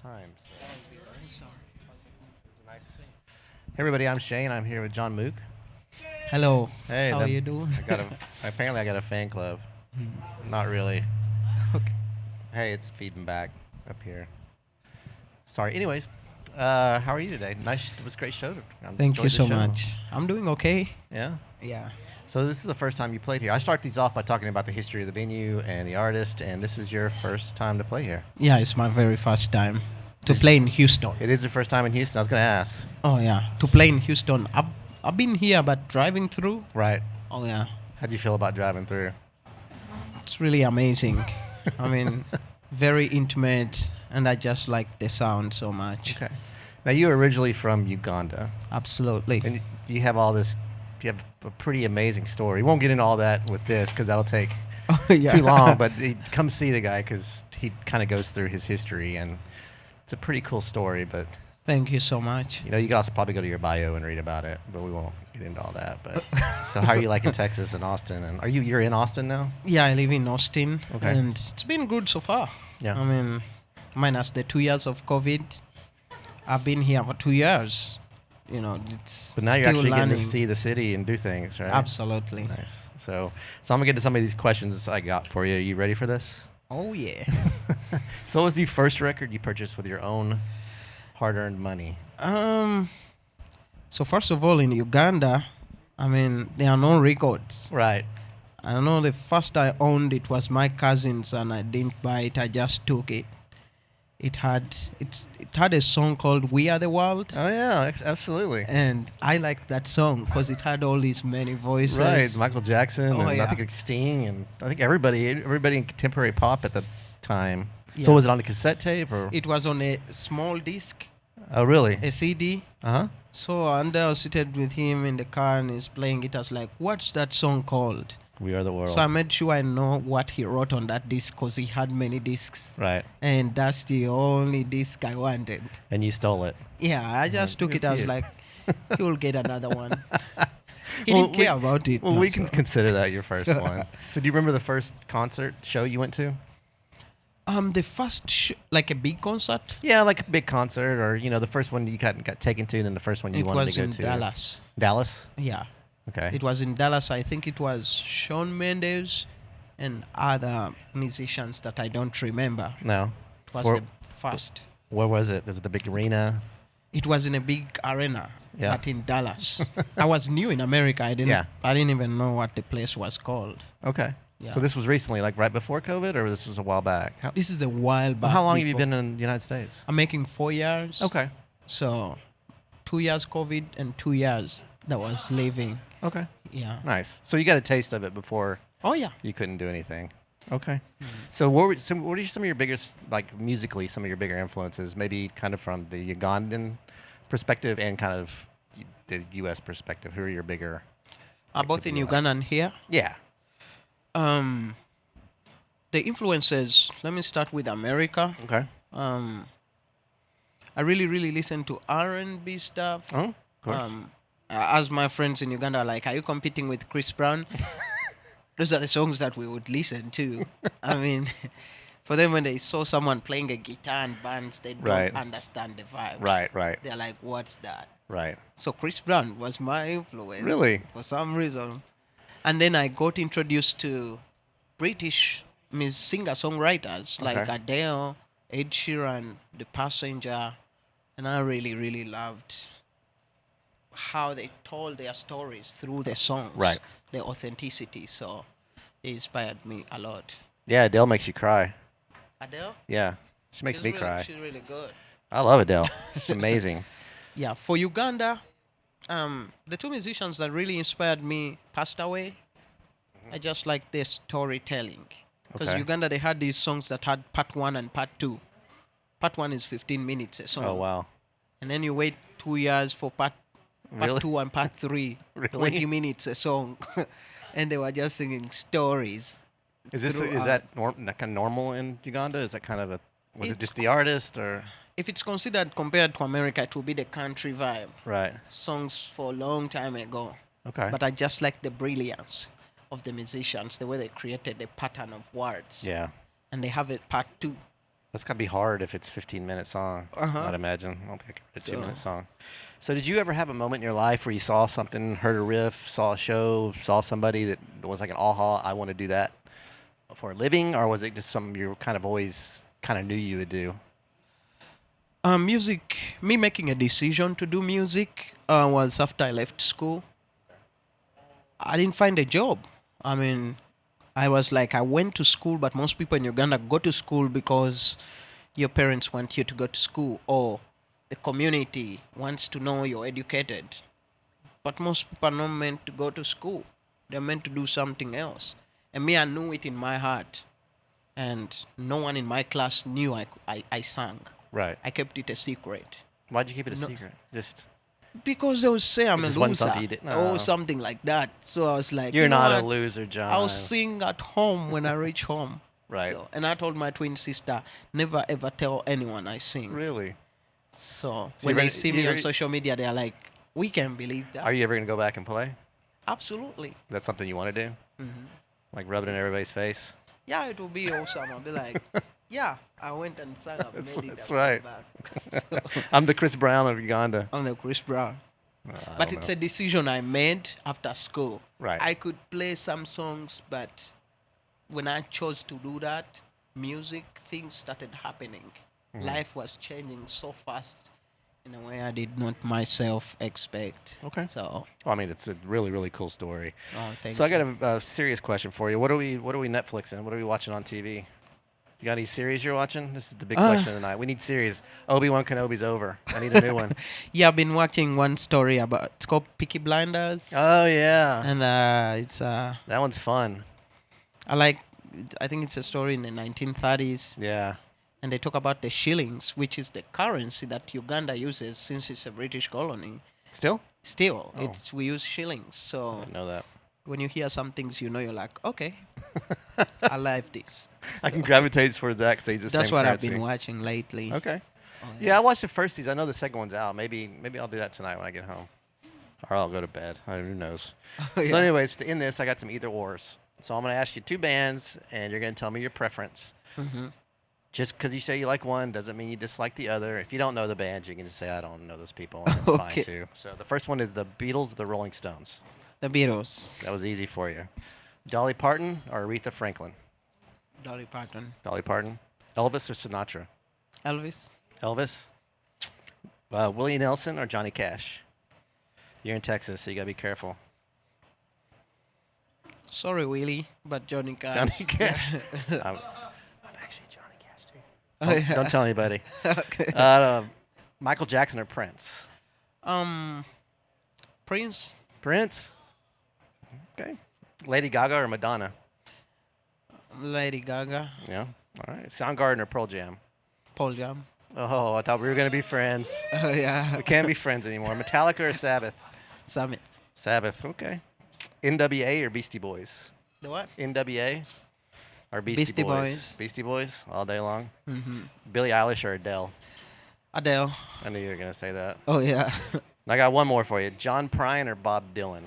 time. So it's a nice. Hey everybody, I'm Shane. I'm here with Jon Muq. Hello. Hey, How are you doing? apparently I got a fan club. Not really. Okay. Hey, it's feeding back up here. Sorry. Anyways, how are you today? Nice. It was a great show. I Thank you enjoyed the so show. much. I'm doing okay. Yeah. Yeah. So this is the first time you played here. I start these off by talking about the history of the venue and the artist, and this is your first time to play here. Yeah, it's my very first time to Is- play in Houston. It is your first time in Houston. I was going to ask. Oh yeah, to play in Houston. I've been here, but driving through. Right. Oh yeah, How'd you feel about driving through? it's really amazing. I mean, very intimate, and I just like the sound so much. Okay. Now you were originally from Uganda, Absolutely. and you have all this. You have a pretty amazing story. We won't get into all that with this because that'll take Oh, yeah. too long. But come see the guy because he kind of goes through his history, and it's a pretty cool story. But Thank you so much. you can also probably go to your bio and read about it. But we won't get into all that. But so how are you liking Texas and Austin? And you're in Austin now? Yeah, I live in Austin, Okay. and it's been good so far. Yeah. I mean, minus the 2 years of COVID, I've been here for 2 years. It's But now you're still actually getting learning. to see the city and do things, right? Absolutely. Nice. So I'm gonna get to some of these questions I got for you. You ready for this? Oh yeah. So what was the first record you purchased with your own hard-earned money? So first of all, in Uganda, I mean, there are no records. Right. I know the first I owned it was my cousin's, and I didn't buy it. I just took it. It had a song called "We Are the World," Oh yeah, absolutely. and I liked that song because it had all these many voices. Right. Michael Jackson Oh, and I yeah. think Sting and I think everybody in contemporary pop at the time. Yeah. So was it on a cassette tape or? It was on a small disc, Oh really? a CD. Uh-huh. So and I was seated with him in the car, and he's playing it. I was like, "What's that song called?" We Are the World. So I made sure I know what he wrote on that disc because he had many discs. Right. And that's the only disc I wanted. And you stole it. Yeah, I just took good it. I for was you. like, you'll get another one. He Well, didn't care about it. Well, no, we can so- consider that your first one. So do you remember the first concert show you went to? The first, like a big concert, Yeah, like a big concert, or the first one you got taken to, and then the first one you it wanted was to go in to. Dallas. Dallas. Yeah, Okay. it was in Dallas. I think it was Shawn Mendes and other musicians that I don't remember. No. It was So the first. where was it? Was it the big arena? It was in a big arena, Yeah. but in Dallas. I was new in America. I didn't even know what the place was called. Okay. Yeah. So this was recently, like right before COVID, or this was a while back? This is a while back. How long have you before- been in the United States? I'm making 4 years. Okay. So 2 years COVID and 2 years that was living. Okay. Yeah. Nice. So you got a taste of it before Oh yeah. you couldn't do anything. Okay. Mm. So what are some of your biggest, like musically, some of your bigger influences? Maybe kind of from the Ugandan perspective and kind of the U.S. perspective. Who are your bigger? Both in be Uganda and here. Yeah. The influences. Let me start with America. Okay. I really listen to R&B stuff. Oh, of course. As my friends in Uganda are like, are you competing with Chris Brown? Those are the songs that we would listen to. I mean, for them, when they saw someone playing a guitar and bands, they don't Right. understand the vibe. Right. They're like, what's that? Right. So Chris Brown was my influence. Really? For some reason. And then I got introduced to British singer-songwriters like Okay. Adele, Ed Sheeran, The Passenger. And I really loved how they told their stories through the songs. Right. The authenticity. So it inspired me a lot. Yeah, Adele makes you cry. Adele? Yeah. She makes she's me really, cry. She's really good. I love Adele. She's amazing. Yeah, for Uganda, the two musicians that really inspired me passed away. I just like their storytelling. Because Okay. Uganda, they had these songs that had part 1 and part 2. Part 1 is 15 minutes a song. Oh, wow. And then you wait 2 years for part Really? 2 and part 3. Really? 20 minutes a song. And they were just singing stories. Is throughout. that kind of normal in Uganda? Is that kind of was it It's just the artist or? If it's considered compared to America, it will be the country vibe. Right. Songs for a long time ago. Okay. But I just like the brilliance of the musicians, the way they created a pattern of words. Yeah. And they have a part 2. That's gotta be hard if it's 15-minute song. Uh-huh. I'd imagine. I don't think I could write a 2-minute So, song. So did you ever have a moment in your life where you saw something, heard a riff, saw a show, saw somebody that was like an aha, I want to do that for a living, or was it just something you kind of always kind of knew you would do? music, me making a decision to do music was after I left school. I didn't find a job. I mean, I was like, I went to school, but most people in Uganda go to school because your parents want you to go to school or the community wants to know you're educated. But most people are not meant to go to school. They're meant to do something else. And me, I knew it in my heart. And no one in my class knew I sang. Right. I kept it a secret. Why'd you keep it a No, secret? Just because they would say I'm a just wasn't loser something you did. or No. something like that. So I was like, You're you know not a what? loser, John. I'll sing at home when I reach home. Right. So, and I told my twin sister, never ever tell anyone I sing. Really? So, So when you're they ready- see me on you're- social media, they're like, we can believe that. Are you ever gonna go back and play? Absolutely. That's something you want to do? Hmm. Like rub it in everybody's face? Yeah, it will be awesome. I'll be like, yeah, I went and sang. I've That's- made it. that's I'll right. come back. So, I'm the Chris Brown of Uganda. I'm the Chris Brown. I But don't it's know. a decision I made after school. Right. I could play some songs, but when I chose to do that, music things started happening. Mm-hmm. Life was changing so fast in a way I did not myself expect. Okay. So, Well, I mean, it's a really, really cool story. thank So I you. got a serious question for you. What are we Netflixing? What are we watching on TV? You got any series you're watching? This is the big question of the night. We need series. Obi-Wan Kenobi's over. I need a new one. Yeah, I've been watching one story about it's called Peaky Blinders, Oh yeah, and it's that one's fun. I think it's a story in the 1930s, Yeah. and they talk about the shillings, which is the currency that Uganda uses since it's a British colony. Still? Still, Oh. we use shillings. I So didn't know that. when you hear some things, you know you're like, okay, I like this. I can gravitate towards that because they use the That's same what currency. I've been watching lately. Okay. Oh, Yeah, I watched the first season. I know the second one's out. Maybe I'll do that tonight when I get home, or I'll go to bed. Who knows? So, Yeah. anyways, to end this, I got some either ors. So I'm gonna ask you two bands, and you're gonna tell me your preference. Mhm. Just because you say you like one doesn't mean you dislike the other. If you don't know the bands, you can just say I don't know those people, and that's Okay. fine too. So the first one is the Beatles, the Rolling Stones. The Beatles, That was easy for you. Dolly Parton or Aretha Franklin? Dolly Parton, Dolly Parton. Elvis or Sinatra? Elvis, Elvis. Willie Nelson or Johnny Cash? You're in Texas, so you gotta be careful. sorry Willie, but Johnny Cash. Johnny Cash. I'm actually Johnny Cash too. Oh, Don't, yeah. don't tell anybody. Okay. Michael Jackson or Prince? Prince, Prince. Okay. Lady Gaga or Madonna? Lady Gaga, Yeah. All right. Soundgarden or Pearl Jam? Paul Jam. Oh, I thought we were gonna be friends. Oh yeah, We can't be friends anymore. Metallica or Sabbath? Summit. Sabbath. Okay. NWA or Beastie Boys? The what? NWA or Beastie, Beastie Boys. Beastie Boys all day long. Mm-hmm. Billie Eilish or Adele? Adele. I knew you were gonna say that. Oh yeah, I got one more for you. John Prine or Bob Dylan?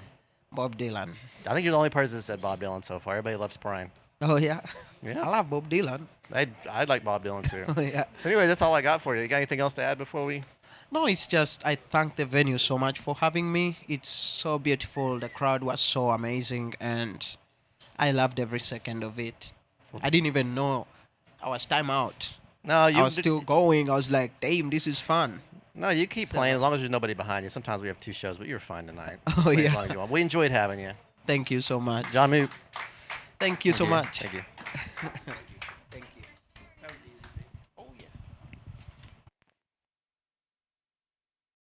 Bob Dylan. I think you're the only person that said Bob Dylan so far. Everybody loves Prine. Oh yeah, Yeah. I love Bob Dylan. I'd like Bob Dylan too. Oh yeah. So anyway, that's all I got for you. You got anything else to add before we? No, it's just I thank the venue so much for having me. It's so beautiful. The crowd was so amazing, and I loved every second of it. I didn't even know I was time out. No, I was still going. I was like, damn, this is fun. No, you keep playing as long as there's nobody behind you. Sometimes we have two shows, but you're fine tonight. Oh, Play as yeah. long as you want. We enjoyed having you. Thank you so much. John Muq. Thank you so Thank much. Thank you.